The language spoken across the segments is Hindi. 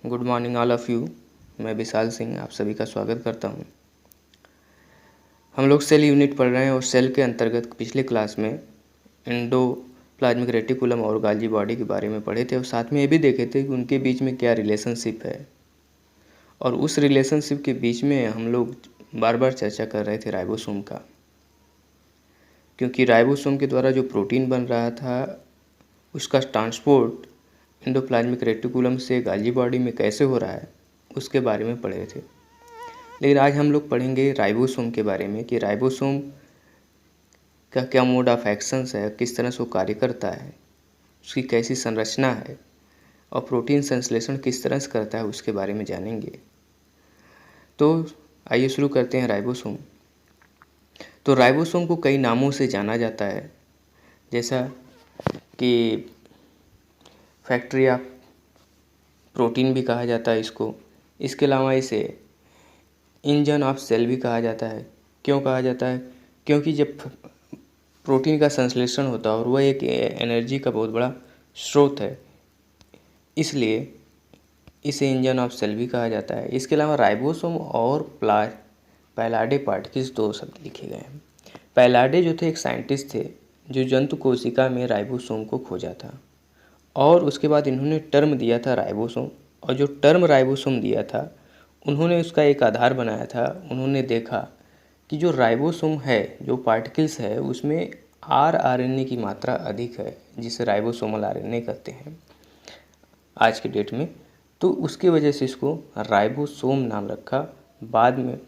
Good morning all of you. मैं विशाल सिंह आप सभी का स्वागत करता हूं। हम लोग सेल यूनिट पढ़ रहे हैं और सेल के अंतर्गत पिछले क्लास में एंडोप्लाज्मिक रेटिकुलम और गाल्गी बॉडी के बारे में पढ़े थे और साथ में ये भी देखे थे कि उनके बीच में क्या रिलेशनशिप है। और उस रिलेशनशिप के बीच में हम लोग बार बार चर्चा कर रहे थे राइबोसोम का, क्योंकि राइबोसोम के द्वारा जो प्रोटीन बन रहा था उसका ट्रांसपोर्ट एंडोप्लाज्मिक रेटिकुलम से गाल्गी बॉडी में कैसे हो रहा है उसके बारे में पढ़े थे। लेकिन आज हम लोग पढ़ेंगे राइबोसोम के बारे में कि राइबोसोम का क्या मोड ऑफ एक्शंस है, किस तरह से वो कार्य करता है, उसकी कैसी संरचना है और प्रोटीन संश्लेषण किस तरह से करता है उसके बारे में जानेंगे। तो आइए शुरू करते हैं राइबोसोम। तो राइबोसोम को कई नामों से जाना जाता है, जैसा कि फैक्ट्री ऑफ प्रोटीन भी कहा जाता है इसको। इसके अलावा इसे इंजन ऑफ सेल भी कहा जाता है। क्यों कहा जाता है? क्योंकि जब प्रोटीन का संश्लेषण होता है और वह एक एनर्जी का बहुत बड़ा स्रोत है, इसलिए इसे इंजन ऑफ सेल भी कहा जाता है। इसके अलावा राइबोसोम और पैलाडे पार्टिकल्स दो शब्द लिखे गए हैं। पैलाडे जो थे एक साइंटिस्ट थे जो जंतु कोशिका में राइबोसोम को खोजा था और उसके बाद इन्होंने टर्म दिया था राइबोसोम। और जो टर्म राइबोसोम दिया था उन्होंने उसका एक आधार बनाया था। उन्होंने देखा कि जो राइबोसोम है, जो पार्टिकल्स है, उसमें आरएनए की मात्रा अधिक है, जिसे राइबोसोमल आरएनए कहते हैं आज के डेट में। तो उसकी वजह से इसको राइबोसोम नाम रखा। बाद में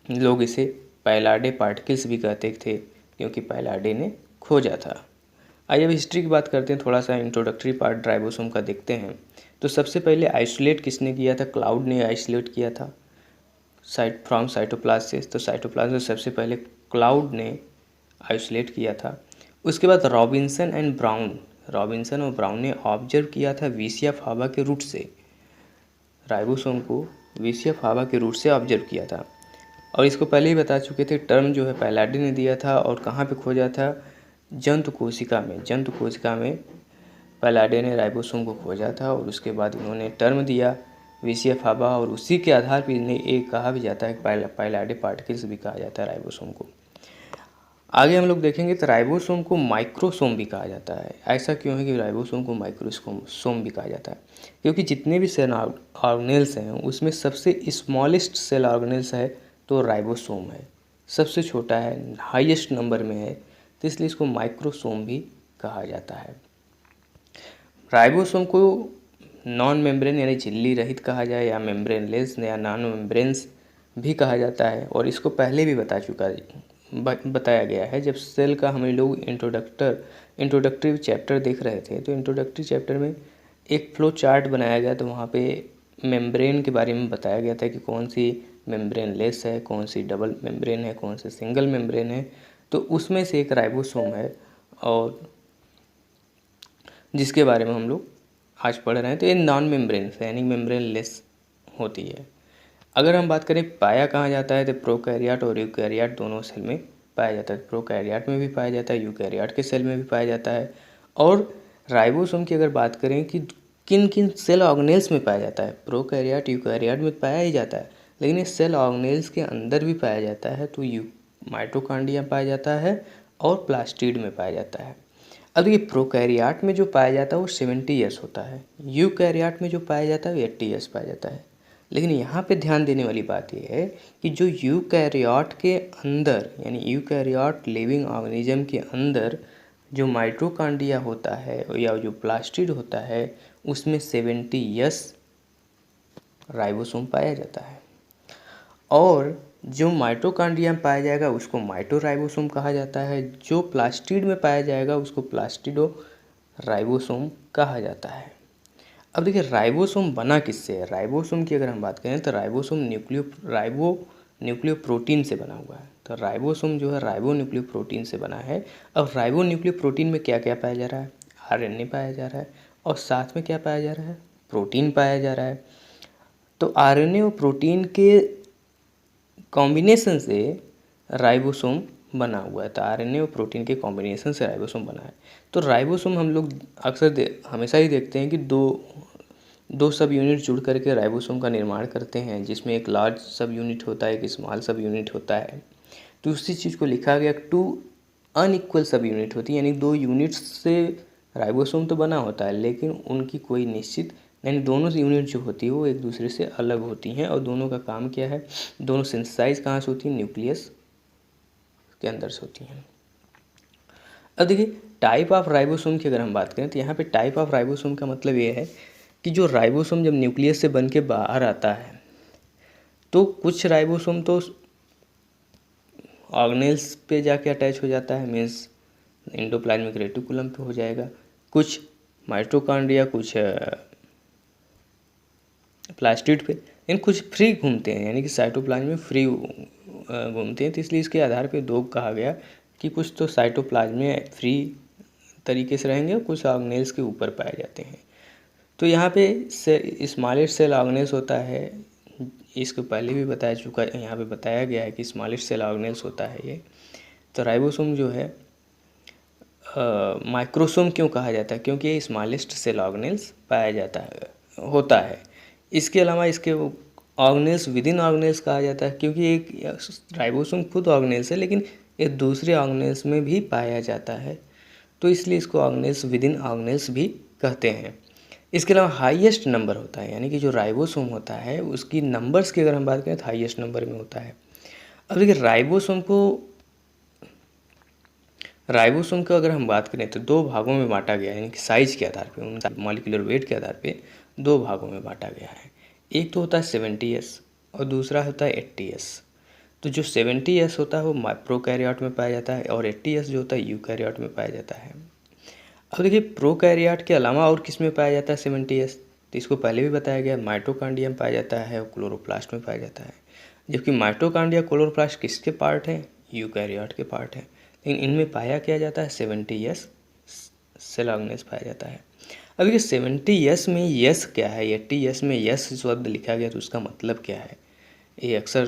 लोग इसे पैलाडे पार्टिकल्स भी कहते थे क्योंकि पैलाडे ने खोजा था। आइए अब हिस्ट्री की बात करते हैं। थोड़ा सा इंट्रोडक्टरी पार्ट राइबोसोम का देखते हैं। तो सबसे पहले आइसोलेट किसने किया था? क्लाउड ने आइसोलेट किया था फ्रॉम साइटोप्लाज्म से। तो साइटोप्लाज्म से सबसे पहले क्लाउड ने आइसोलेट किया था। उसके बाद रॉबिन्सन और ब्राउन ने ऑब्जर्व किया था विसिया फावा के रूट से। राइबोसोम को विसिया फावा के रूट से ऑब्जर्व किया था और इसको पहले ही बता चुके थे। टर्म जो है पैलाडे ने दिया था और कहाँ पे खोजा था? जंतु कोशिका में पैलाडे ने राइबोसोम को खोजा था और उसके बाद इन्होंने टर्म दिया विसिया फावा और उसी के आधार पर इन्हें एक कहा भी जाता है, पैलाडे पार्टिकल्स भी कहा जाता है राइबोसोम को। आगे हम लोग देखेंगे तो राइबोसोम को माइक्रोसोम भी कहा जाता है। ऐसा क्यों है कि राइबोसोम को माइक्रोसोम भी कहा जाता है? क्योंकि जितने भी सेल ऑर्गेनेल्स हैं उसमें सबसे स्मॉलेस्ट सेल ऑर्गेनेल्स है तो राइबोसोम है, सबसे छोटा है, हाईएस्ट नंबर में है, तो इसलिए इसको माइक्रोसोम भी कहा जाता है। राइबोसोम को नॉन मेम्ब्रेन यानी झिल्ली रहित कहा जाए या मेम्ब्रेनलेस या नॉन मेम्ब्रेन्स भी कहा जाता है। और इसको पहले भी बताया गया है। जब सेल का हम लोग इंट्रोडक्टरी चैप्टर देख रहे थे तो इंट्रोडक्टरी चैप्टर में एक फ्लो चार्ट बनाया गया, तो वहाँ पे मेम्ब्रेन के बारे में बताया गया था कि कौन सी मेम्ब्रेनलेस है, कौन सी डबल मेम्ब्रेन है, कौन सी सिंगल मेम्ब्रेन है। तो उसमें से एक राइबोसोम है और जिसके बारे में हम लोग आज पढ़ रहे हैं। तो ये नॉन मेम्ब्रेन यानी मेम्ब्रेनलेस होती है। अगर हम बात करें पाया कहाँ जाता है तो प्रोकैरियोट और यूकैरियोट दोनों सेल में पाया जाता है। प्रोकैरियोट में भी पाया जाता है, यूकैरियोट के सेल में भी पाया जाता है। और राइबोसोम की अगर बात करें कि किन किन सेल ऑर्गेनेल्स में पाया जाता है, प्रोकैरियोट यूकैरियोट में पाया ही जाता है, लेकिन ये सेल ऑर्गेनेल्स के अंदर भी पाया जाता है। तो माइटोकॉन्ड्रिया पाया जाता है और प्लास्टिड में पाया जाता है। अब ये प्रोकैरियोट में जो पाया जाता है वो 70 ईयर्स होता है, यूकैरियोट में जो पाया जाता है वो 80 ईयर्स पाया जाता है। लेकिन यहाँ पे ध्यान देने वाली बात यह है कि जो यूकैरियोट के अंदर यानी यूकैरियोट लिविंग ऑर्गेनिज्म के अंदर जो माइटोकॉन्ड्रिया होता है या जो प्लास्टिड होता है उसमें 70 ईयर्स राइबोसोम पाया जाता है। और जो माइटोकॉन्ड्रिया में पाया जाएगा उसको माइटोराइबोसोम कहा जाता है। जो प्लास्टिड में पाया जाएगा उसको प्लास्टिडो राइबोसोम कहा जाता है। अब देखिए राइबोसोम बना किससे है? राइबोसोम की अगर हम बात करें तो राइबोसोम न्यूक्लियो प्रोटीन से बना हुआ है। तो राइबोसोम जो है राइबो न्यूक्लियो प्रोटीन से बना है। अब राइबो न्यूक्लियो प्रोटीन में क्या क्या पाया जा रहा है? आरएनए पाया जा रहा है और साथ में क्या पाया जा रहा है? प्रोटीन पाया जा रहा है। तो आरएनए और प्रोटीन के कॉम्बिनेशन से राइबोसोम बना हुआ है। तो आरएनए और प्रोटीन के कॉम्बिनेशन से राइबोसोम बना है। तो राइबोसोम हम लोग अक्सर हमेशा ही देखते हैं कि दो सब यूनिट जुड़ करके राइबोसोम का निर्माण करते हैं, जिसमें एक लार्ज सब यूनिट होता है, एक स्मॉल सब यूनिट होता है। तो उसी चीज़ को लिखा गया टू अनइक्वल सब यूनिट होती है, यानी दो यूनिट्स से राइबोसोम तो बना होता है, लेकिन उनकी कोई निश्चित, यानी दोनों यूनिट जो होती है वो एक दूसरे से अलग होती हैं। और दोनों का काम क्या है, दोनों सिंथेसाइज कहाँ से होती है, न्यूक्लियस के अंदर से होती हैं। अब देखिए टाइप ऑफ राइबोसोम की अगर हम बात करें तो यहाँ पे टाइप ऑफ राइबोसोम का मतलब ये है कि जो राइबोसोम जब न्यूक्लियस से बन के बाहर आता है तो कुछ राइबोसोम तो ऑर्गेनेल्स पे जाके अटैच हो जाता है, मीन्स एंडोप्लाज्मिक रेटिकुलम पे हो जाएगा, कुछ माइटोकॉन्ड्रिया, कुछ प्लास्टिड पे, यानी कुछ फ्री घूमते हैं, यानी कि साइटोप्लाज्म में फ्री घूमते हैं। तो इसलिए इसके आधार पे दो कहा गया कि कुछ तो साइटोप्लाज्म में फ्री तरीके से रहेंगे और कुछ ऑर्गेनेल्स के ऊपर पाए जाते हैं। तो यहाँ पे स्मॉलेस्ट सेल ऑर्गेनेल्स होता है, इसको पहले भी बताया चुका है, यहाँ पे बताया गया है कि स्मॉलेस्ट सेल ऑर्गेनेल्स होता है ये। तो राइबोसोम जो है माइक्रोसोम क्यों कहा जाता है, क्योंकि ये स्मॉलेस्ट सेल ऑर्गेनेल्स पाया जाता है होता है। इसके अलावा इसके ऑर्गेनेल्स विद इन ऑर्गेनेल्स कहा जाता है, क्योंकि एक राइबोसोम खुद ऑर्गेनेल्स है लेकिन ये दूसरे ऑर्गेनेल्स में भी पाया जाता है, तो इसलिए इसको ऑर्गेनेल्स विद इन ऑर्गेनेल्स भी कहते हैं। इसके अलावा हाईएस्ट नंबर होता है, यानी कि जो राइबोसोम होता है उसकी नंबर्स की अगर हम बात करें तो हाईएस्ट नंबर में होता है। अब देखिए राइबोसोम को अगर हम बात करें तो दो भागों में बांटा गया है, यानी कि साइज के आधार पे, उनका मॉलिक्यूलर वेट के आधार पे दो भागों में बांटा गया है। एक तो होता है 70S और दूसरा होता है 80S। तो जो 70S होता है वो प्रोकैरियोट में पाया जाता है और 80S जो होता है यूकैरियोट में पाया जाता है। अब देखिए प्रोकैरियोट के अलावा और किस में पाया जाता है 70S, तो इसको पहले भी बताया गया, माइटोकॉन्ड्रिया में पाया जाता है और क्लोरोप्लास्ट में पाया जाता है। जबकि माइटोकॉन्ड्रिया क्लोरोप्लास्ट किसके पार्ट हैं, यूकैरियोट के पार्ट हैं, लेकिन इनमें पाया क्या जाता है 70S सेल ऑर्गेनेल्स पाया जाता है। अब ये 70S में यस क्या है, 80S में यस शब्द लिखा गया तो उसका मतलब क्या है, ये अक्सर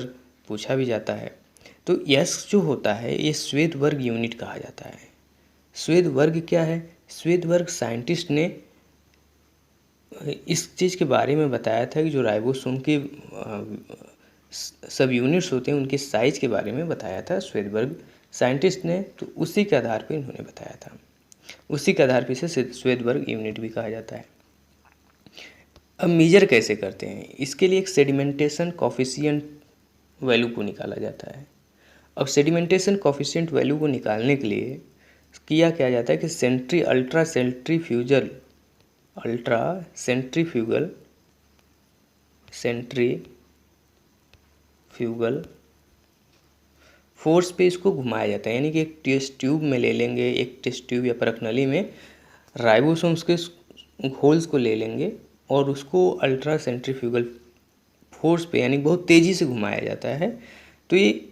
पूछा भी जाता है। तो यस जो होता है ये श्वेत वर्ग यूनिट कहा जाता है। श्वेत वर्ग क्या है, श्वेत वर्ग साइंटिस्ट ने इस चीज़ के बारे में बताया था कि जो राइबोसोम के सब यूनिट्स होते हैं उनके साइज के बारे में बताया था श्वेत वर्ग साइंटिस्ट ने, तो उसी के आधार पर इन्होंने बताया था, उसी के आधार पर इसे श्वेत वर्ग यूनिट भी कहा जाता है। अब मेजर कैसे करते हैं, इसके लिए एक सेडिमेंटेशन कॉफिशिएंट वैल्यू को निकाला जाता है। अब सेडिमेंटेशन कॉफिशिएंट वैल्यू को निकालने के लिए किया क्या जाता है कि अल्ट्रा सेंट्रीफ्यूगल फोर्स पे इसको घुमाया जाता है, यानी कि एक टेस्ट ट्यूब में ले लेंगे, एक टेस्ट ट्यूब या परखनली में राइबोसोम्स के होल्स को ले लेंगे और उसको अल्ट्रा सेंट्रीफ्यूगल फोर्स पे यानी बहुत तेज़ी से घुमाया जाता है। तो ये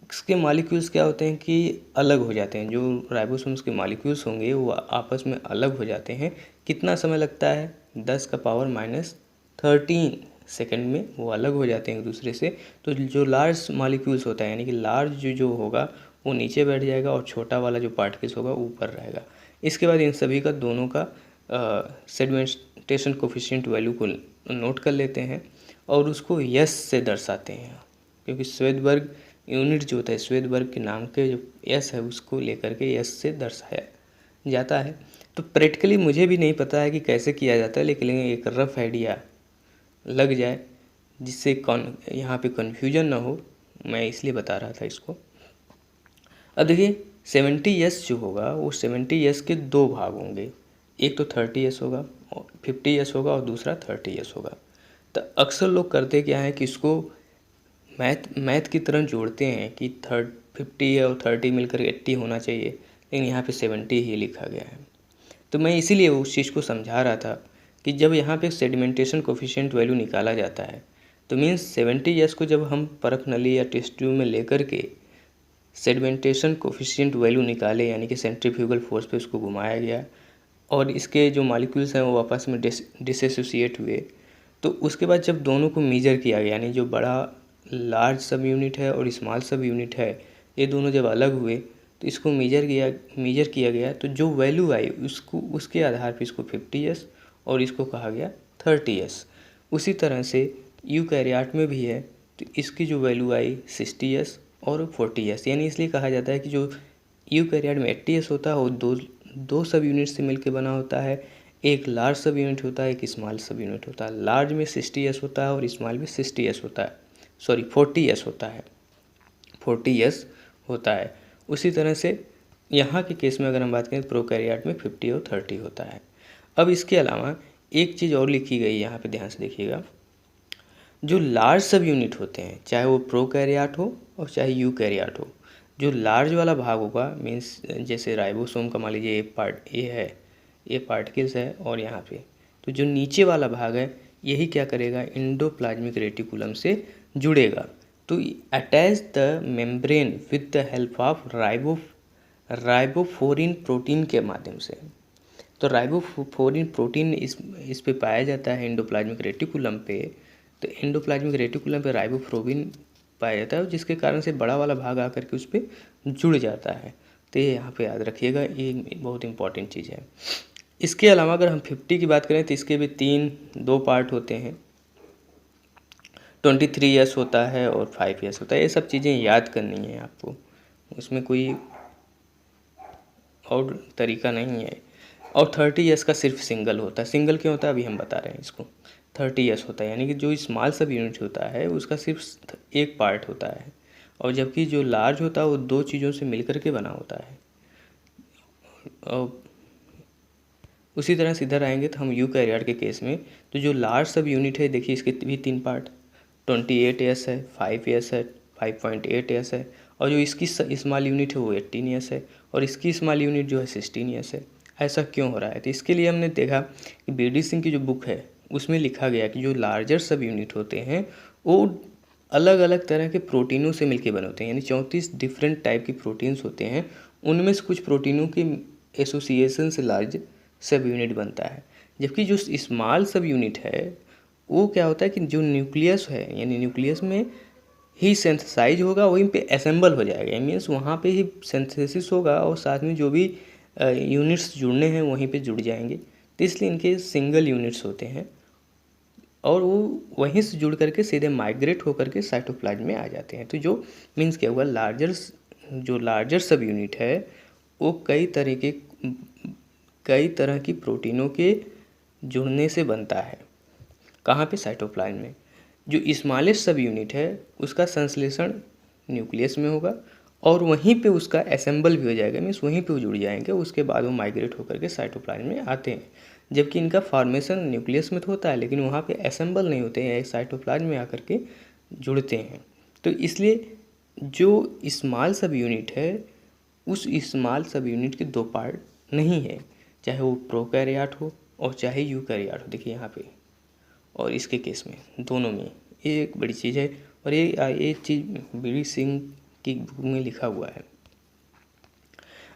इसके मॉलिक्यूल्स क्या होते हैं कि अलग हो जाते हैं, जो राइबोसोम्स के मॉलिक्यूल्स होंगे वो आपस में अलग हो जाते हैं। कितना समय लगता है, 10⁻⁻13 सेकंड में वो अलग हो जाते हैं एक दूसरे से। तो जो लार्ज मॉलिक्यूल्स होता है यानी कि लार्ज जो होगा वो नीचे बैठ जाएगा और छोटा वाला जो पार्टिकल्स होगा ऊपर रहेगा। इसके बाद इन सभी का दोनों का सेडिमेंटेशन कोफिशिएंट वैल्यू को नोट कर लेते हैं और उसको यस से दर्शाते हैं, क्योंकि श्वेत वर्ग यूनिट जो होता है श्वेत वर्ग के नाम के जो यस है उसको लेकर के यस से दर्शाया जाता है। तो प्रैक्टिकली मुझे भी नहीं पता है कि कैसे किया जाता है, लेकिन एक रफ आइडिया लग जाए जिससे यहाँ पे कन्फ्यूजन ना हो, मैं इसलिए बता रहा था इसको। अब देखिए 70S जो होगा वो 70S के दो भाग होंगे, एक तो 30S होगा और 50S होगा और दूसरा 30S होगा। तो अक्सर लोग करते क्या है कि इसको मैथ की तरह जोड़ते हैं कि 50 और 30 मिलकर 80 होना चाहिए, लेकिन यहाँ पे 70 ही लिखा गया है। तो मैं इसीलिए उस चीज़ को समझा रहा था कि जब यहाँ पे सेडिमेंटेशन कोफिशिएंट वैल्यू निकाला जाता है तो मीन्स 70S को जब हम परख नली या टेस्ट ट्यूब में लेकर के सेडिमेंटेशन कोफिशिएंट वैल्यू निकाले, यानी कि सेंट्रीफ्यूगल फोर्स पे उसको घुमाया गया और इसके जो मॉलिक्यूल्स हैं वो आपस में डिसएसोसिएट हुए, तो उसके बाद जब दोनों को मेजर किया गया, यानी जो बड़ा लार्ज सब यूनिट है और स्मॉल सब यूनिट है ये दोनों जब अलग हुए तो इसको मेजर किया गया तो जो वैल्यू आई उसके आधार पर इसको 50S और इसको कहा गया 30s। उसी तरह से यूकैरियोट में भी है, तो इसकी जो वैल्यू आई 60s और 40s, यानी इसलिए कहा जाता है कि जो यूकैरियोट में 80s होता है वो दो सब यूनिट से मिलकर बना होता है। एक लार्ज सब यूनिट होता है, एक स्मॉल सब यूनिट होता है। लार्ज में 60s होता है और स्मॉल में 60s होता है, सॉरी 40s होता है, 40s होता है। उसी तरह से यहाँ के केस में अगर हम बात करें तो प्रोकैरियोट में 50 और 30 होता है। अब इसके अलावा एक चीज़ और लिखी गई है यहाँ पे, ध्यान से देखिएगा। जो लार्ज सब यूनिट होते हैं, चाहे वो प्रोकैरियोट हो और चाहे यूकैरियोट हो, जो लार्ज वाला भाग होगा, मीन्स जैसे राइबोसोम का मान लीजिए एक पार्ट ये है, ये पार्टिकल्स है, और यहाँ पे तो जो नीचे वाला भाग है यही क्या करेगा, एंडोप्लाज्मिक रेटिकुलम से जुड़ेगा। तो attach the membrane with the help of ribophorin protein के माध्यम से। तो राइबोफोरिन प्रोटीन इस पे पाया जाता है एंडोप्लाज्मिक रेटिकुलम पे। तो एंडोप्लाज्मिक रेटिकुलम पे राइबोफ्लोबिन पाया जाता है, जिसके कारण से बड़ा वाला भाग आकर के उस पर जुड़ जाता है। तो ये यहाँ पे याद रखिएगा, ये बहुत इंपॉर्टेंट चीज़ है। इसके अलावा अगर हम 50 की बात करें तो इसके भी दो पार्ट होते हैं, 23s होता है और 5s होता है। ये सब चीज़ें याद करनी है आपको, उसमें कोई और तरीका नहीं है। और 30s का सिर्फ सिंगल होता है। सिंगल क्यों होता है अभी हम बता रहे हैं इसको। 30s होता है यानी कि जो स्मॉल सब यूनिट होता है उसका सिर्फ एक पार्ट होता है, और जबकि जो लार्ज होता है वो दो चीज़ों से मिलकर के बना होता है। और उसी तरह से इधर आएंगे तो हम यूकैरियोट के केस में, तो जो लार्ज सब यूनिट है देखिए इसके भी 3 पार्ट, 28s है, 5s है, 5.8s है, और जो इसकी स्मॉल यूनिट है वो 18s है, और इसकी स्मॉल यूनिट जो है 16s है। ऐसा क्यों हो रहा है? तो इसके लिए हमने देखा कि बीडी सिंह की जो बुक है उसमें लिखा गया कि जो लार्जर सब यूनिट होते हैं वो अलग अलग तरह के प्रोटीनों से मिलके बने होते हैं, यानी 34 डिफरेंट टाइप की प्रोटीन्स होते हैं। उनमें से कुछ प्रोटीनों के एसोसिएशन से लार्ज सब यूनिट बनता है। जबकि जो स्मॉल सब यूनिट है वो क्या होता है कि जो न्यूक्लियस है, यानी न्यूक्लियस में ही सिंथेसाइज होगा, वहीं पे असेंबल हो जाएगा, मीन्स वहाँ पे ही सिंथेसिस होगा और साथ में जो भी यूनिट्स जुड़ने हैं वहीं पे जुड़ जाएंगे। तो इसलिए इनके सिंगल यूनिट्स होते हैं और वो वहीं से जुड़ करके सीधे माइग्रेट होकर के साइटोप्लाज्म में आ जाते हैं। तो जो मीन्स क्या हुआ, लार्जर सब यूनिट है वो कई तरह की प्रोटीनों के जुड़ने से बनता है। कहाँ पे? साइटोप्लाज्म में। जो स्मॉलेस्ट सब यूनिट है उसका संश्लेषण न्यूक्लियस में होगा और वहीं पे उसका असेंबल भी हो जाएगा, मीन्स वहीं पे वो जुड़ जाएंगे। उसके बाद वो माइग्रेट होकर के साइटोप्लाज्म में आते हैं। जबकि इनका फॉर्मेशन न्यूक्लियस में तो होता है लेकिन वहाँ पे असेंबल नहीं होते हैं, साइटोप्लाज्म में आकर के जुड़ते हैं। तो इसलिए जो स्मॉल सब यूनिट है उस स्मॉल सब यूनिट के 2 पार्ट नहीं है, चाहे वो प्रोकैरियोट हो और चाहे यूकैरियोट हो। देखिए यहाँ पे और इसके केस में दोनों में ये एक बड़ी चीज़ है, और ये चीज़ बीडी सिंह की बुक में लिखा हुआ है।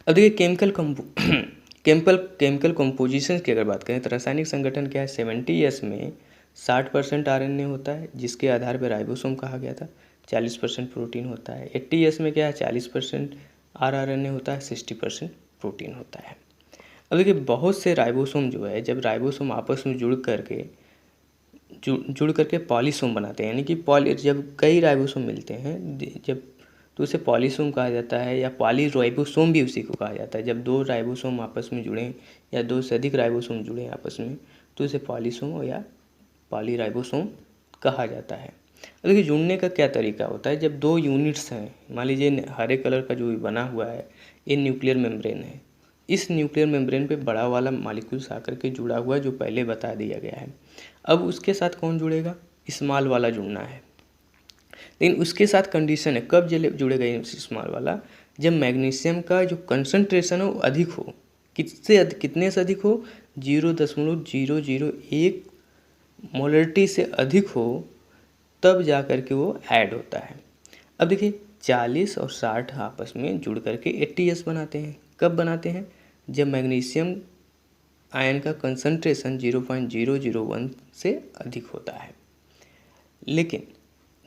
अब देखिए केमिकल कंपोजिशन की अगर बात करें तो रासायनिक संगठन क्या है, 70s में 60% RNA होता है जिसके आधार पर राइबोसोम कहा गया था, 40% प्रोटीन होता है। 80s में क्या है, 40% rRNA होता है, 60% प्रोटीन होता है। अब देखिए बहुत से राइबोसोम जो है, जब राइबोसोम आपस में जुड़ करके पॉलीसोम बनाते हैं, यानी कि जब कई राइबोसोम मिलते हैं जब, तो उसे पॉलीसोम कहा जाता है, या पॉलीराइबोसोम भी उसी को कहा जाता है। जब 2 राइबोसोम आपस में जुड़ें या 2 से अधिक राइबोसोम जुड़ें आपस में तो उसे पॉलीसोम या पॉलीराइबोसोम कहा जाता है। देखिए जुड़ने का क्या तरीका होता है, जब 2 यूनिट्स हैं, मान लीजिए हरे कलर का जो बना हुआ है ये न्यूक्लियर मेम्ब्रेन है, इस न्यूक्लियर मेम्ब्रेन पे बड़ा वाला मॉलिक्यूल्स आकर के जुड़ा हुआ है जो पहले बता दिया गया है। अब उसके साथ कौन जुड़ेगा, स्मॉल वाला जुड़ना है, लेकिन उसके साथ कंडीशन है कब जुड़ेगा स्मॉल वाला, जब मैग्नीशियम का जो कंसंट्रेशन हो अधिक हो, कितने से अधिक हो, 0.001 मोलरिटी से अधिक हो, तब जा कर के वो ऐड होता है। अब देखिए 40 और 60 आपस में जुड़ करके 80s बनाते हैं। कब बनाते हैं, जब मैग्नीशियम आयन का कंसंट्रेशन 0.001 से अधिक होता है। लेकिन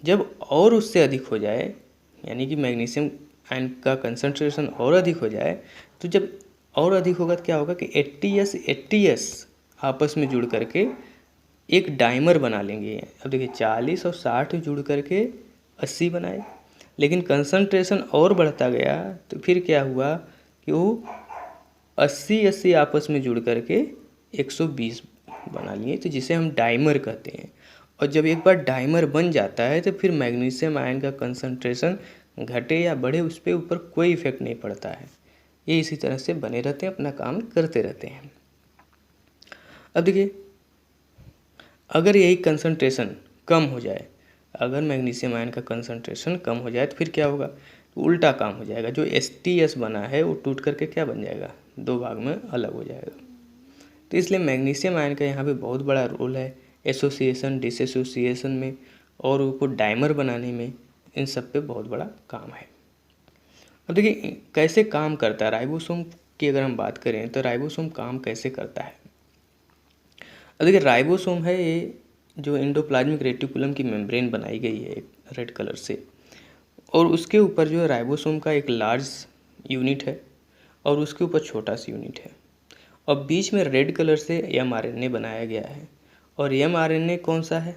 जब और उससे अधिक हो जाए, यानी कि मैग्नीशियम आयन का कंसंट्रेशन और अधिक हो जाए, तो जब और अधिक होगा तो क्या होगा कि 80s आपस में जुड़ करके एक डाइमर बना लेंगे। अब देखिए 40 और 60 जुड़ करके 80 बनाए, लेकिन कंसंट्रेशन और बढ़ता गया तो फिर क्या हुआ कि वो 80-80 आपस में जुड़ करके 120 बना लिए, तो जिसे हम डाइमर कहते हैं। और जब एक बार डाइमर बन जाता है तो फिर मैग्नीशियम आयन का कंसंट्रेशन घटे या बढ़े उस पर ऊपर कोई इफेक्ट नहीं पड़ता है। ये इसी तरह से बने रहते हैं, अपना काम करते रहते हैं। अब देखिए, अगर यही कंसंट्रेशन कम हो जाए, अगर मैग्नीशियम आयन का कंसंट्रेशन कम हो जाए तो फिर क्या होगा, उल्टा काम हो जाएगा। जो STS बना है वो टूट करके क्या बन जाएगा, 2 भाग में अलग हो जाएगा। तो इसलिए मैग्नीशियम आयन का यहाँ पे बहुत बड़ा रोल है एसोसिएशन, डिसएसोसिएशन में, और उसको डाइमर बनाने में, इन सब पे बहुत बड़ा काम है। अब देखिए कैसे काम करता है राइबोसोम की अगर हम बात करें तो राइबोसोम काम कैसे करता है। अब देखिए राइबोसोम है ये जो एंडोप्लाज्मिक रेटिकुलम की मेम्ब्रेन बनाई गई है एक रेड कलर से, और उसके ऊपर जो है राइबोसोम का एक लार्ज यूनिट है और उसके ऊपर छोटा सा यूनिट है, और बीच में रेड कलर से mRNA बनाया गया है। और mRNA कौन सा है,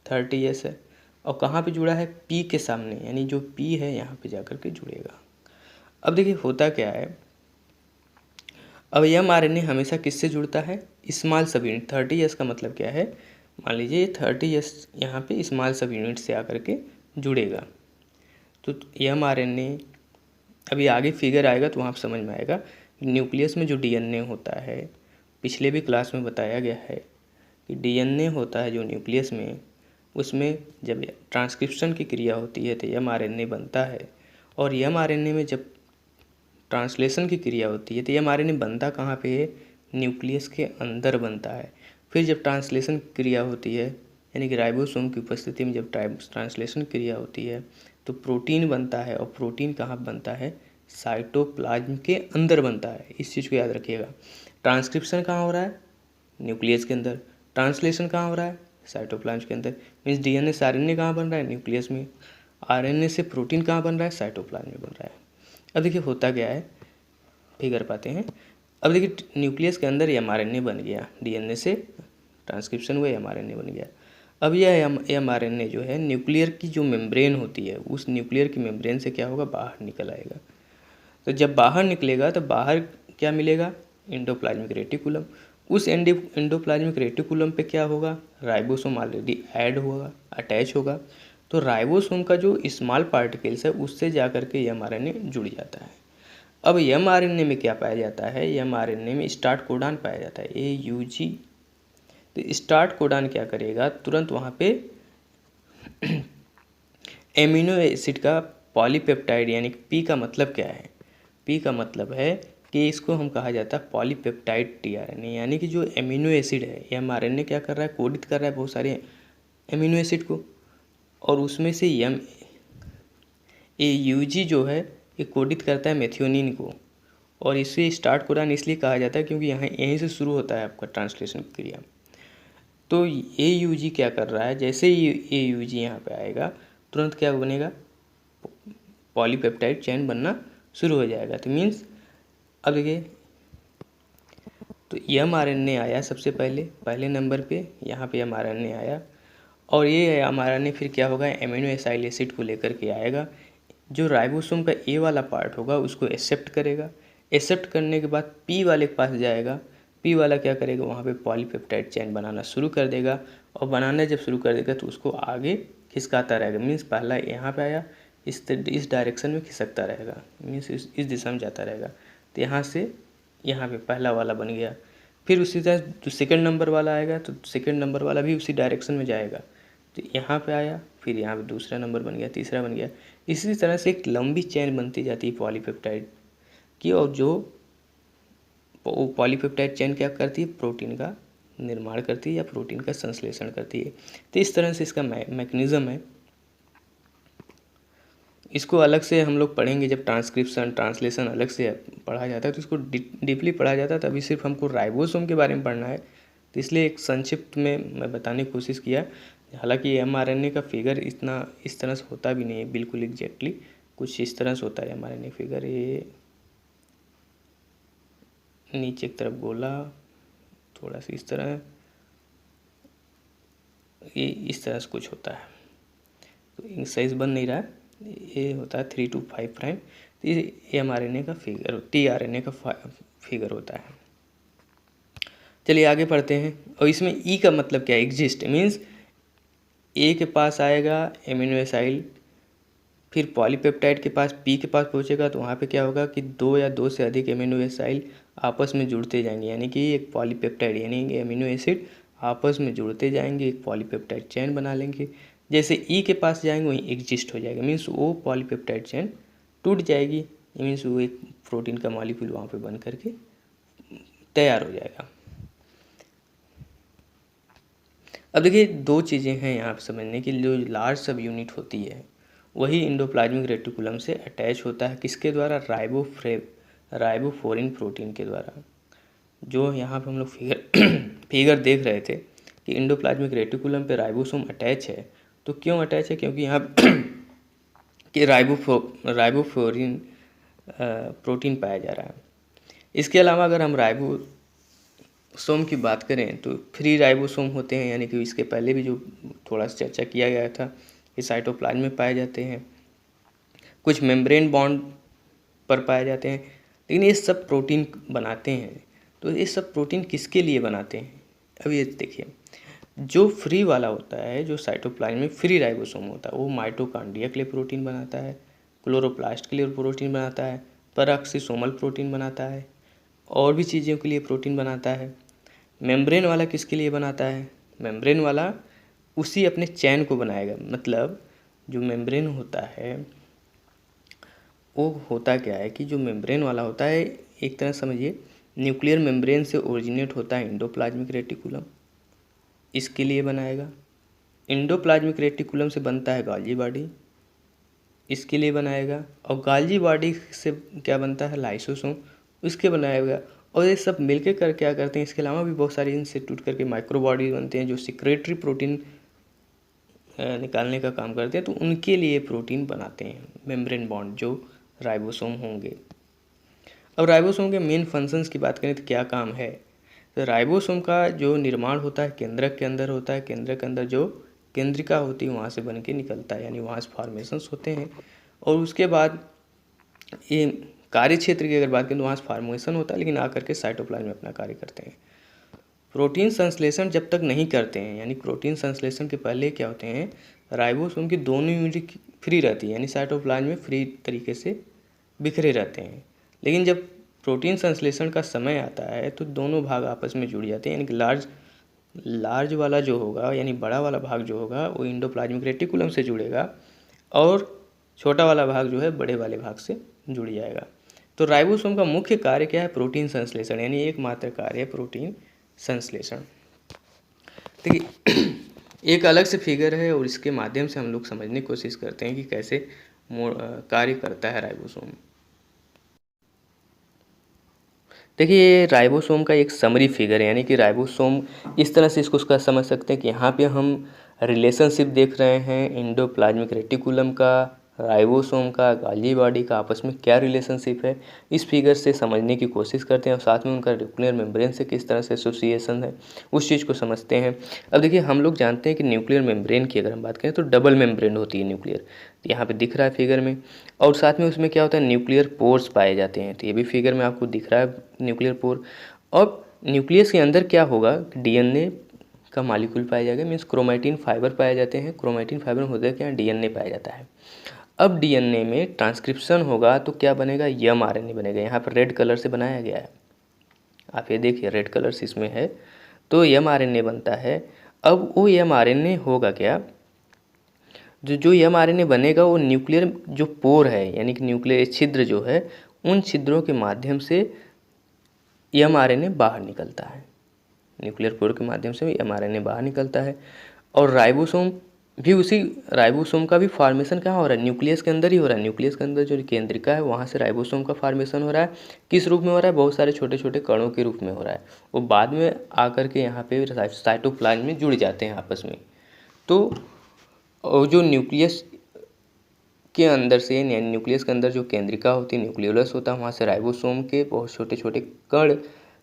30S है, और कहाँ पे जुड़ा है, P के सामने, यानी जो P है यहाँ पे जाकर के जुड़ेगा। अब देखिए होता क्या है, अब mRNA हमेशा किससे जुड़ता है, स्मॉल सब यूनिट। 30S का मतलब क्या है, मान लीजिए 30S यहाँ पे स्मॉल सब यूनिट से आकर के जुड़ेगा। तो mRNA अभी आगे फिगर आएगा तो वहाँ पे समझ में आएगा। न्यूक्लियस में जो DNA होता है, पिछले भी क्लास में बताया गया है कि DNA होता है जो न्यूक्लियस में, उसमें जब ट्रांसक्रिप्शन की क्रिया होती है तो mRNA बनता है, और mRNA में जब ट्रांसलेशन की क्रिया होती है तो mRNA बनता कहाँ पे है, न्यूक्लियस के अंदर बनता है। फिर जब ट्रांसलेशन क्रिया होती है, यानी कि राइबोसोम की उपस्थिति में जब ट्रांसलेशन क्रिया होती है तो प्रोटीन बनता है, और प्रोटीन कहाँ बनता है, साइटोप्लाज्म के अंदर बनता है। इस चीज़ को याद रखिएगा। ट्रांसक्रिप्शन कहाँ हो रहा है, न्यूक्लियस के अंदर। ट्रांसलेशन कहाँ हो रहा है, साइटोप्लाज्म के अंदर। मीन्स DNA से RNA कहाँ बन रहा है, न्यूक्लियस में। RNA से प्रोटीन कहाँ बन रहा है, साइटोप्लाज्म में बन रहा है। अब देखिए होता क्या है, फिगर पाते हैं। अब देखिए न्यूक्लियस के अंदर mRNA बन गया, DNA से ट्रांसक्रिप्शन हुआ, mRNA बन गया। अब यह mRNA जो है न्यूक्लियर की जो मेम्ब्रेन होती है, उस न्यूक्लियर की मेम्ब्रेन से क्या होगा, बाहर निकल आएगा। तो जब बाहर निकलेगा तो बाहर क्या मिलेगा, एंडोप्लाज्मिक रेटिकुलम। उस एंडोप्लाज्मिक रेटिकुलम पे क्या होगा, राइबोसोम ऑलरेडी ऐड होगा, अटैच होगा। तो राइबोसोम का जो स्मॉल पार्टिकल्स है उससे जा कर के mRNA जुड़ जाता है। अब mRNA में क्या पाया जाता है, mRNA में स्टार्ट कोडान पाया जाता है, AUG। तो स्टार्ट कोडान क्या करेगा, तुरंत वहाँ पे एमिनो एसिड का पॉलीपेप्टाइड, यानी पी का मतलब क्या है, पी का मतलब है कि इसको हम कहा जाता है पॉलीपेप्टाइड tRNA, यानी कि जो एमिनो एसिड है, mRNA क्या कर रहा है, कोडित कर रहा है बहुत सारे एमिनो एसिड को, और उसमें से AUG जो है ये कोडित करता है मेथियोनिन को। और इसे स्टार्ट कोडान इसलिए कहा जाता है क्योंकि यहीं से शुरू होता है आपका ट्रांसलेशन क्रिया। तो AUG क्या कर रहा है, जैसे ही AUG यहाँ पे आएगा तुरंत क्या बनेगा, पॉलीपेप्टाइड चेन बनना शुरू हो जाएगा। तो मीन्स अब देखिए, तो mRNA आया सबसे पहले नंबर पे, यहाँ पे mRNA आया, और ये mRNA फिर क्या होगा, एमिनो एसाइल एसिड को लेकर के आएगा। जो राइबोसोम का A वाला पार्ट होगा उसको एक्सेप्ट करेगा, एक्सेप्ट करने के बाद P वाले के पास जाएगा, P वाला क्या करेगा, वहाँ पे पॉलीपेप्टाइड चेन बनाना शुरू कर देगा, और बनाना जब शुरू कर देगा तो उसको आगे खिसकाता रहेगा। मीन्स पहला यहाँ पे आया, इस डायरेक्शन में खिसकता रहेगा, मीन्स इस दिशा में जाता रहेगा। तो यहाँ से यहाँ पे पहला वाला बन गया। फिर उसी तरह जो सेकंड नंबर वाला आएगा तो सेकंड नंबर वाला भी उसी डायरेक्शन में जाएगा। तो यहाँ पे आया, फिर यहाँ पे दूसरा नंबर बन गया, तीसरा बन गया। इसी तरह से एक लंबी चेन बनती जाती है पॉलीपेप्टाइड की, और जो पॉलीपेप्टाइड चेन क्या करती है, प्रोटीन का निर्माण करती है या प्रोटीन का संश्लेषण करती है। तो इस तरह से इसका मैकेनिज़्म है। इसको अलग से हम लोग पढ़ेंगे जब ट्रांसक्रिप्शन ट्रांसलेशन अलग से पढ़ा जाता है, तो इसको डीपली पढ़ा जाता है। तो अभी सिर्फ हमको राइबोसोम के बारे में पढ़ना है, तो इसलिए एक संक्षिप्त में मैं बताने की कोशिश किया। हालांकि mRNA का फिगर इतना इस तरह से होता भी नहीं है बिल्कुल एग्जैक्टली, कुछ इस तरह से होता है mRNA फिगर। ये नीचे की तरफ गोला, थोड़ा सा इस तरह, ये इस तरह से कुछ होता है, तो साइज बन नहीं रहा है, ये होता है 3 to 5 प्राइम। तो ये mRNA का फिगर, tRNA का फिगर होता है। चलिए आगे पढ़ते हैं। और इसमें ई का मतलब क्या है, एग्जिस्ट मीन्स ए के पास आएगा एमिनो एसाइड, फिर पॉलीपेप्टाइड के पास पी के पास पहुंचेगा, तो वहाँ पे क्या होगा कि 2 या 2 से अधिक एमिनो एसाइड आपस में जुड़ते जाएंगे, यानी कि एक पॉलीपेप्टाइड यानी एमिनो एसिड आपस में जुड़ते जाएंगे, एक पॉलीपेप्टाइड चेन बना लेंगे। जैसे ई के पास जाएंगे वहीं एग्जिस्ट हो जाएगा, मीन्स वो पॉलीपेप्टाइड चेन टूट जाएगी, मीन्स वो एक प्रोटीन का मॉलिक्यूल वहाँ पे बन करके तैयार हो जाएगा। अब देखिए 2 चीज़ें हैं यहाँ पे समझने की। जो लार्ज सब यूनिट होती है वही इंडोप्लाज्मिक रेटिकुलम से अटैच होता है, किसके द्वारा, राइबोफोरिन प्रोटीन के द्वारा। जो यहाँ पे हम लोग फिगर देख रहे थे कि इंडोप्लाज्मिक रेटिकुलम पे राइबोसोम अटैच है, तो क्यों अटैच है, क्योंकि यहाँ कि राइबोफोरिन प्रोटीन पाया जा रहा है। इसके अलावा अगर हम राइबोसोम की बात करें तो फ्री राइबोसोम होते हैं, यानी कि इसके पहले भी जो थोड़ा सा चर्चा किया गया था कि साइटोप्लाज्म में पाए जाते हैं, कुछ मेम्ब्रेन बॉन्ड पर पाए जाते हैं, लेकिन ये सब प्रोटीन बनाते हैं। तो ये सब प्रोटीन किसके लिए बनाते हैं, अब ये देखिए। जो फ्री वाला होता है, जो साइटोप्लाज्म में फ्री राइबोसोम होता है, वो माइटोकॉन्ड्रिया के लिए प्रोटीन बनाता है, क्लोरोप्लास्ट के लिए प्रोटीन बनाता है, पेरोक्सिसोमल प्रोटीन बनाता है, और भी चीज़ों के लिए प्रोटीन बनाता है। मेम्ब्रेन वाला किसके लिए बनाता है, मेम्ब्रेन वाला उसी अपने चैन को बनाएगा। मतलब जो मेम्ब्रेन होता है वो होता क्या है कि जो मेम्ब्रेन वाला होता है, एक तरह समझिए न्यूक्लियर मेम्ब्रेन से ओरिजिनेट होता है इंडोप्लाज्मिक रेटिकुलम, इसके लिए बनाएगा। इंडोप्लाज्मिक रेटिकुलम से बनता है गाल्जी बॉडी, इसके लिए बनाएगा। और गाल्जी बॉडी से क्या बनता है, लाइसोसोम, उसके बनाएगा। और ये सब मिलके कर क्या करते हैं, इसके अलावा भी बहुत सारे इंस्टीट्यूट करके माइक्रो बॉडी बनते हैं जो सिक्रेटरी प्रोटीन निकालने का काम करते हैं, तो उनके लिए प्रोटीन बनाते हैं मेम्ब्रेन बॉन्ड जो राइबोसोम होंगे। अब राइबोसोम के मेन फंक्शंस की बात करें तो क्या काम है, तो राइबोसोम का जो निर्माण होता है केंद्रक के अंदर होता है, केंद्रक के अंदर जो केंद्रिका होती है वहाँ से बन के निकलता है, यानी वहाँ से फॉर्मेशंस होते हैं। और उसके बाद ये कार्य क्षेत्र की अगर बात करें तो वहाँ से फॉर्मेशन होता है, लेकिन आकर के साइटोप्लाज्म में अपना कार्य करते हैं। प्रोटीन संश्लेषण जब तक नहीं करते हैं, यानी प्रोटीन संश्लेषण के पहले क्या होते हैं, राइबोसोम की दोनों यूनिट फ्री रहती है, यानी साइटोप्लाज्म में फ्री तरीके से बिखरे रहते हैं। लेकिन जब प्रोटीन संश्लेषण का समय आता है तो दोनों भाग आपस में जुड़ जाते हैं, यानी कि लार्ज वाला जो होगा, यानी बड़ा वाला भाग जो होगा वो इंडोप्लाज्मिक रेटिकुलम से जुड़ेगा, और छोटा वाला भाग जो है बड़े वाले भाग से जुड़ जाएगा। तो राइबोसोम का मुख्य कार्य क्या है, प्रोटीन संश्लेषण, यानी एकमात्र कार्य है प्रोटीन संश्लेषण। देखिए एक अलग से फिगर है और इसके माध्यम से हम लोग समझने की कोशिश करते हैं कि कैसे कार्य करता है राइबोसोम। देखिए ये राइबोसोम का एक समरी फिगर है, यानी कि राइबोसोम इस तरह से इसको उसका समझ सकते हैं कि यहाँ पे हम रिलेशनशिप देख रहे हैं इंडोप्लाज्मिक रेटिकुलम का, राइबोसोम का, गाल्जी बॉडी का आपस में क्या रिलेशनशिप है, इस फिगर से समझने की कोशिश करते हैं, और साथ में उनका न्यूक्लियर मेम्ब्रेन से किस तरह से एसोसिएशन है उस चीज़ को समझते हैं। अब देखिए हम लोग जानते हैं कि न्यूक्लियर मेम्ब्रेन की अगर हम बात करें तो डबल मेम्ब्रेन होती है न्यूक्लियर, तो यहाँ पे दिख रहा है फिगर में। और साथ में उसमें क्या होता है, न्यूक्लियर पोर्स पाए जाते हैं, तो ये भी फिगर में आपको दिख रहा है न्यूक्लियर पोर। और न्यूक्लियस के अंदर क्या होगा, डीएनए का मॉलिक्यूल पाया जाएगा, मीन्स क्रोमैटिन फाइबर पाए जाते हैं। क्रोमैटिन फाइबर में होता है क्या, डीएनए पाया जाता है। अब डीएनए में ट्रांसक्रिप्शन होगा तो क्या बनेगा, एमआरएनए बनेगा। यहाँ पर रेड कलर से बनाया गया है, आप ये देखिए रेड कलर से इसमें है, तो एमआरएनए बनता है। अब वो एमआरएनए होगा क्या, जो एमआरएनए बनेगा वो न्यूक्लियर जो पोर है, यानी कि न्यूक्लियर छिद्र जो है, उन छिद्रों के माध्यम से एमआरएनए बाहर निकलता है। न्यूक्लियर पोर के माध्यम से एमआरएनए बाहर निकलता है। और राइबोसोम भी उसी, राइबोसोम का भी फॉर्मेशन कहाँ हो रहा है, न्यूक्लियस के अंदर ही हो रहा है। न्यूक्लियस के अंदर जो केंद्रिका है वहाँ से राइबोसोम का फॉर्मेशन हो रहा है। किस रूप में हो रहा है, बहुत सारे छोटे छोटे कणों के रूप में हो रहा है। वो बाद में आकर के यहाँ पे साइटोप्लाज्म में जुड़ जाते हैं आपस में। तो जो न्यूक्लियस के अंदर से, न्यूक्लियस के अंदर जो केंद्रिका होती है, न्यूक्लियोलस होता है, वहाँ से राइबोसोम के बहुत छोटे छोटे कण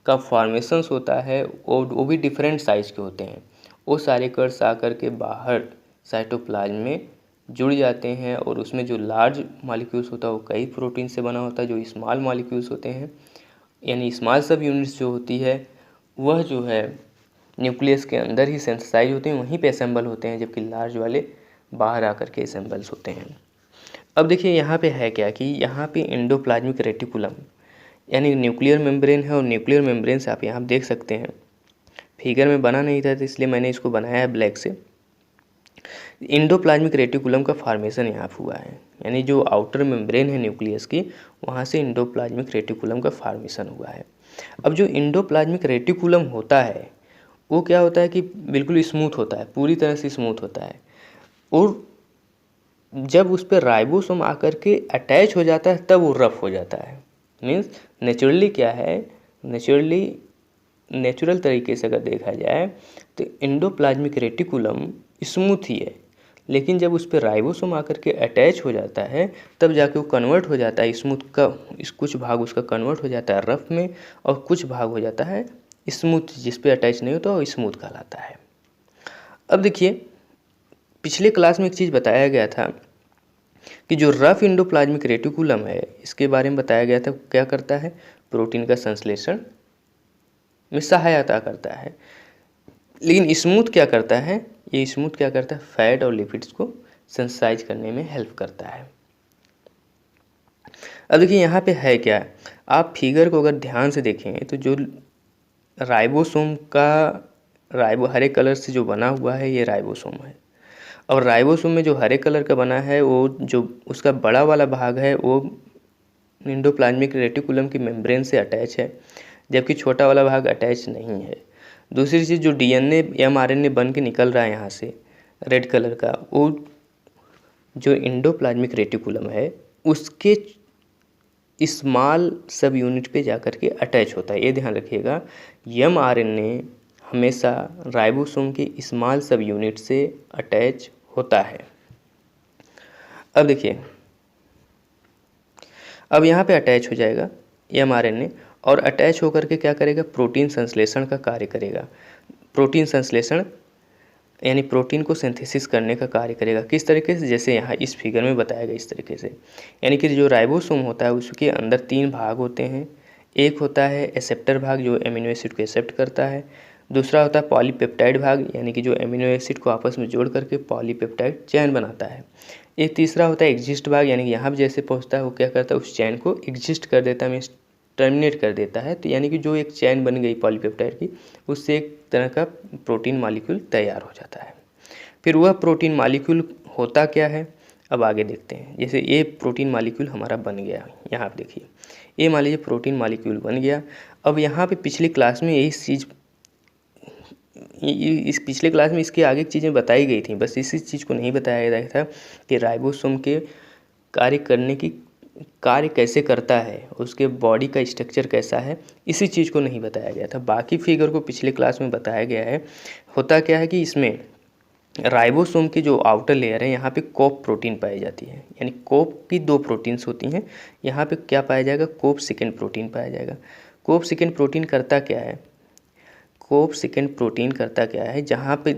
का फॉर्मेशंस होता है, और वो भी डिफरेंट साइज़ के होते हैं। वो सारे कर्स आकर के बाहर साइटोप्लाज्म में जुड़ जाते हैं और उसमें जो लार्ज मॉलिक्यूल्स होता है वो कई प्रोटीन से बना होता है, जो स्मॉल मॉलिक्यूल्स होते हैं यानी स्मॉल सब यूनिट्स जो होती है वह जो है न्यूक्लियस के अंदर ही सिंथेसाइज होते हैं, वहीं पे असेंबल होते हैं, जबकि लार्ज वाले बाहर आकर के असेंबल्स होते हैं। अब देखिए यहाँ पे है क्या कि यहाँ पे एंडोप्लाज्मिक रेटिकुलम यानी न्यूक्लियर मेम्ब्रेन है, और न्यूक्लियर मेम्ब्रेन से आप यहाँ देख सकते हैं, फिगर में बना नहीं था तो इसलिए मैंने इसको बनाया है ब्लैक से। एंडोप्लाज्मिक रेटिकुलम का फॉर्मेशन यहाँ हुआ है, यानी जो आउटर मेम्ब्रेन है न्यूक्लियस की, वहाँ से एंडोप्लाज्मिक रेटिकुलम का फॉर्मेशन हुआ है। अब जो एंडोप्लाज्मिक रेटिकुलम होता है वो क्या होता है कि बिल्कुल स्मूथ होता है, पूरी तरह से स्मूथ होता है, और जब उस पर राइबोसोम आकर के अटैच हो जाता है तब वो रफ हो जाता है। मीन्स नेचुरली क्या है, नेचुरल तरीके से अगर देखा जाए तो एंडोप्लाज्मिक रेटिकुलम स्मूथ ही है, लेकिन जब उस पर राइबोसोम आकर के अटैच हो जाता है तब जाके वो कन्वर्ट हो जाता है स्मूथ का, कुछ भाग उसका कन्वर्ट हो जाता है रफ में, और कुछ भाग हो जाता है स्मूथ, जिस पे अटैच नहीं होता वो स्मूथ कहलाता है। अब देखिए पिछले क्लास में एक चीज़ बताया गया था कि जो रफ एंडोप्लाज्मिक रेटिकुलम है इसके बारे में बताया गया था, क्या करता है, प्रोटीन का संश्लेषण में सहायता करता है। लेकिन स्मूथ क्या करता है, ये स्मूथ क्या करता है, फैट और लिपिड्स को सिंथेसाइज करने में हेल्प करता है। अब देखिए यहाँ पे है क्या, आप फिगर को अगर ध्यान से देखें तो जो राइबोसोम का हरे कलर से जो बना हुआ है ये राइबोसोम है, और राइबोसोम में जो हरे कलर का बना है वो जो उसका बड़ा वाला भाग है वो एंडोप्लाज्मिक रेटिकुलम की मेम्ब्रेन से अटैच है, जबकि छोटा वाला भाग अटैच नहीं है। दूसरी चीज़, जो डीएनए एमआरएनए बन के निकल रहा है यहाँ से रेड कलर का, वो जो एंडोप्लाज्मिक रेटिकुलम है उसके स्मॉल सब यूनिट पे जाकर के अटैच होता है। ये ध्यान रखिएगा, एमआरएनए हमेशा राइबोसोम के स्मॉल सब यूनिट से अटैच होता है। अब देखिए, अब यहाँ पे अटैच हो जाएगा एमआरएनए, और अटैच होकर के क्या करेगा, प्रोटीन संश्लेषण का कार्य करेगा। प्रोटीन संश्लेषण यानी प्रोटीन को सिंथेसिस करने का कार्य करेगा। किस तरीके से, जैसे यहाँ इस फिगर में बताया गया इस तरीके से, यानी कि जो राइबोसोम होता है उसके अंदर 3 भाग होते हैं। एक होता है एक्सेप्टर भाग जो एमिनो एसिड को एक्सेप्ट करता है, दूसरा होता है पॉलीपेप्टाइड भाग यानी कि जो एमिनो एसिड को आपस में जोड़ करके पॉलीपेप्टाइड चेन बनाता है। एक तीसरा होता है एग्जिस्ट भाग, यानी कि यहाँ भी जैसे पहुँचता है वो क्या करता है, उस चैन को एग्जिस्ट कर देता है, मीन्स टर्मिनेट कर देता है। तो यानी कि जो एक चैन बन गई पॉलीपेप्टाइड की, उससे एक तरह का प्रोटीन मॉलिक्यूल तैयार हो जाता है। फिर वह प्रोटीन मॉलिक्यूल होता क्या है, अब आगे देखते हैं। जैसे ये प्रोटीन मॉलिक्यूल हमारा बन गया, यहाँ आप देखिए, ये मान लीजिए प्रोटीन मॉलिक्यूल बन गया। अब यहाँ पे पिछली क्लास में यही चीज़, इस पिछले क्लास में इसके आगे की चीज़ें बताई गई थी, बस इसी चीज़ को नहीं बताया गया था कि राइबोसोम के कार्य कैसे करता है, उसके बॉडी का स्ट्रक्चर कैसा है, इसी चीज़ को नहीं बताया गया था। बाकी फिगर को पिछले क्लास में बताया गया है। होता क्या है कि इसमें राइबोसोम की जो आउटर लेयर है यहाँ पे कोप प्रोटीन पाई जाती है, यानी कोप की 2 प्रोटीन्स होती हैं। यहाँ पे क्या पाया जाएगा, कोप सेकेंड प्रोटीन पाया जाएगा। कोप सेकेंड प्रोटीन करता क्या है, कोप सेकेंड प्रोटीन करता क्या है, जहाँ पे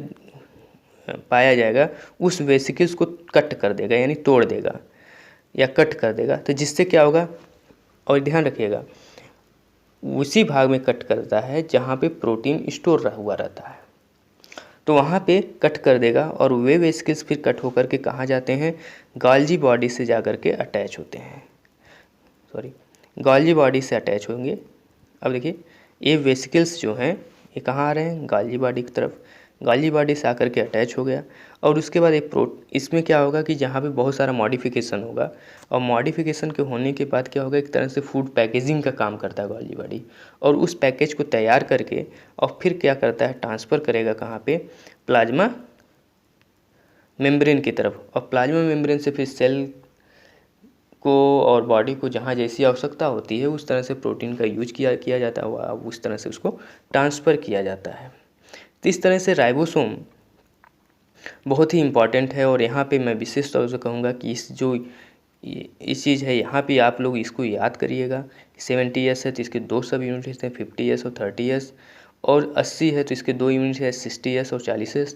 पाया जाएगा उस वेसिकल्स को कट कर देगा, यानी तोड़ देगा या कट कर देगा। तो जिससे क्या होगा, और ध्यान रखिएगा, उसी भाग में कट करता है जहाँ पे प्रोटीन स्टोर हुआ रहता है, तो वहाँ पे कट कर देगा, और वे वेसिकल्स फिर कट होकर के कहाँ जाते हैं, गोल्जी बॉडी से जा कर के अटैच होते हैं, गोल्जी बॉडी से अटैच होंगे। अब देखिए ये वेसिकल्स जो हैं ये कहाँ आ रहे हैं, गोल्जी बॉडी की तरफ। गोल्जी बॉडी से आकर के अटैच हो गया, और उसके बाद इसमें क्या होगा कि जहाँ पे बहुत सारा मॉडिफिकेशन होगा, और मॉडिफिकेशन के होने के बाद क्या होगा, एक तरह से फूड पैकेजिंग का काम करता है गोल्जी बॉडी, और उस पैकेज को तैयार करके और फिर क्या करता है, ट्रांसफ़र करेगा कहाँ पे, प्लाज्मा मेम्ब्रेन की तरफ, और प्लाज्मा मेम्ब्रेन से फिर सेल को और बॉडी को जहाँ जैसी आवश्यकता होती है उस तरह से प्रोटीन का यूज किया जाता है, उस तरह से उसको ट्रांसफ़र किया जाता है। तो इस तरह से राइबोसोम बहुत ही इम्पॉर्टेंट है, और यहाँ पे मैं विशेष तौर से कहूँगा कि इस चीज़ है, यहाँ पे आप लोग इसको याद करिएगा। 70 ईयर्स है तो इसके 2 सब यूनिट्स हैं, 50 ईयर्स और 30 ईयर्स, और 80 है तो इसके 2 यूनिट है 60s और 40s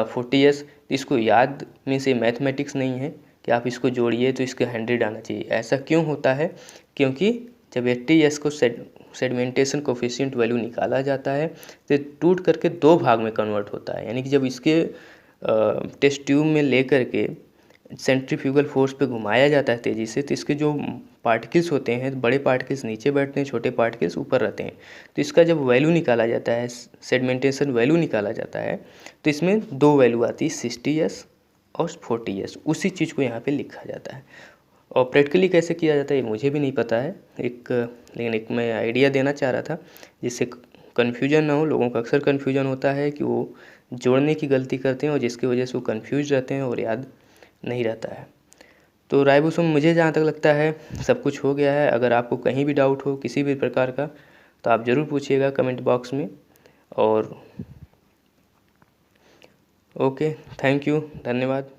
40s। इसको याद में से मैथमेटिक्स नहीं है कि आप इसको जोड़िए तो इसका 100 आना चाहिए। ऐसा क्यों होता है? क्योंकि जब 80s को सेडिमेंटेशन कोफिशिएंट वैल्यू निकाला जाता है तो टूट करके 2 भाग में कन्वर्ट होता है। यानी कि जब इसके टेस्ट ट्यूब में ले करके सेंट्रीफ्यूगल फोर्स पे घुमाया जाता है तेज़ी से, तो इसके जो पार्टिकल्स होते हैं, बड़े पार्टिकल्स नीचे बैठते हैं, छोटे पार्टिकल्स ऊपर रहते हैं। तो इसका जब वैल्यू निकाला जाता है, सेडिमेंटेशन वैल्यू निकाला जाता है, तो इसमें 2 वैल्यू आती है 60s और 40s। उसी चीज़ को यहाँ पे लिखा जाता है। और प्रैक्टिकली कैसे किया जाता है ये मुझे भी नहीं पता है, लेकिन एक मैं आइडिया देना चाह रहा था जिससे कन्फ्यूजन ना हो। लोगों का अक्सर कन्फ्यूजन होता है कि वो जोड़ने की गलती करते हैं और जिसकी वजह से वो कन्फ्यूज रहते हैं और याद नहीं रहता है। तो राइबोसोम मुझे जहाँ तक लगता है सब कुछ हो गया है। अगर आपको कहीं भी डाउट हो किसी भी प्रकार का तो आप ज़रूर पूछिएगा कमेंट बॉक्स में। और ओके, थैंक यू, धन्यवाद।